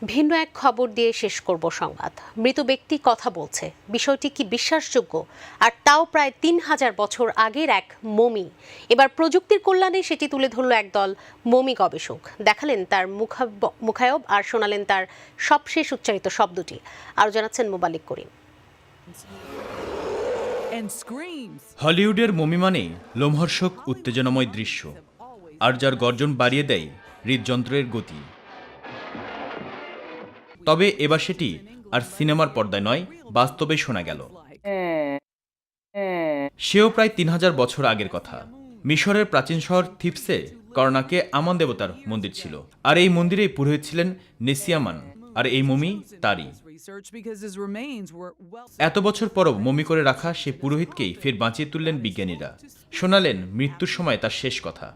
ভিন্ন এক খবর দিয়ে শেষ করব সংবাদ। মৃত ব্যক্তি কথা বলছে, বিষয়টি কি বিশ্বাসযোগ্য? আর তাও প্রায় ৩,০০০ বছর আগের এক মমি। এবার প্রযুক্তির কল্যাণে সেটি তুলে ধরল একদল মমি গবেষক। দেখালেন তার মুখায়ব আর শোনালেন তার সবশেষ উচ্চারিত শব্দটি। আরও জানাচ্ছেন মোবালিক করিম। হলিউডের মমি মানে লোমহর্ষক উত্তেজনাময় দৃশ্য, আর যার গর্জন বাড়িয়ে দেয় হৃদযন্ত্রের গতি। তবে এবার সেটি আর সিনেমার পর্দায় নয়, বাস্তবে শোনা গেল। সেও প্রায় ৩,০০০ বছর আগের কথা। মিশরের প্রাচীন শহর থিবসে করনাকে আমান দেবতার মন্দির ছিল, আর এই মন্দিরেই পুরোহিত ছিলেন নেসিয়ামান, আর এই মমি তারই। এত বছর পরও মমি করে রাখা সে পুরোহিতকেই ফের বাঁচিয়ে তুললেন বিজ্ঞানীরা। শোনালেন মৃত্যুর সময় তার শেষ কথা।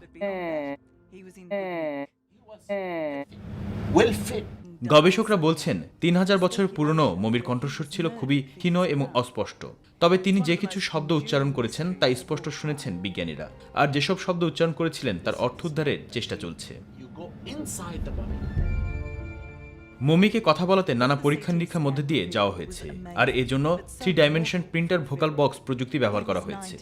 গবেষকরা বলছেন ৩,০০০ বছর পুরনো মমির কণ্ঠস্বর ছিল খুবই ক্ষীণ এবং অস্পষ্ট। তবে তিনি যে কিছু শব্দ উচ্চারণ করেছেন তা স্পষ্ট শুনেছেন বিজ্ঞানীরা, আর যেসব শব্দ উচ্চারণ করেছিলেন তার অর্থ উদ্ধারের চেষ্টা চলছে। মমিকে কথা বলাতে নানা পরীক্ষা নিরীক্ষার মধ্যে দিয়ে যাওয়া হয়েছে, আর এজন্য 3 ডাইমেনশন প্রিন্টার ভোকাল বক্স প্রযুক্তি ব্যবহার করা হয়েছে।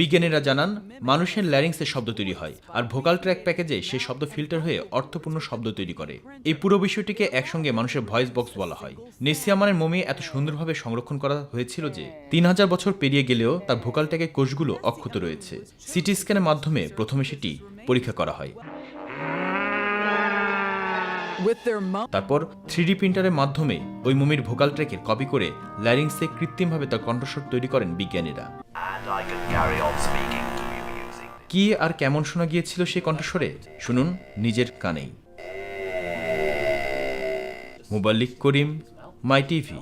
বিজ্ঞানীরা জানান, মানুষের ল্যারিংসে শব্দ তৈরি হয়, আর ভোকাল ট্র্যাক প্যাকেজে সেই শব্দ ফিল্টার হয়ে অর্থপূর্ণ শব্দ তৈরি করে। এই পুরো বিষয়টিকে একসঙ্গে মানুষের ভয়েস বক্স বলা হয়। নেসিয়ামানের মমি এত সুন্দরভাবে সংরক্ষণ করা হয়েছিল যে ৩,০০০ বছর পেরিয়ে গেলেও তার ভোকাল ট্র্যাকের কোষগুলো অক্ষত রয়েছে। সিটি স্ক্যানের মাধ্যমে প্রথমে সেটি পরীক্ষা করা হয়। তারপর 3D প্রিন্টারের মাধ্যমে ওই মমির ভোকাল ট্র্যাকের কপি করে ল্যারিংসে কৃত্রিমভাবে তার কণ্ঠস্বর তৈরি করেন বিজ্ঞানীরা। কি আর কেমন শোনা গিয়েছিল সেই কণ্ঠস্বরে, শুনুন নিজের কানেই। মোবাল্লিক করিম, মাই টিভি।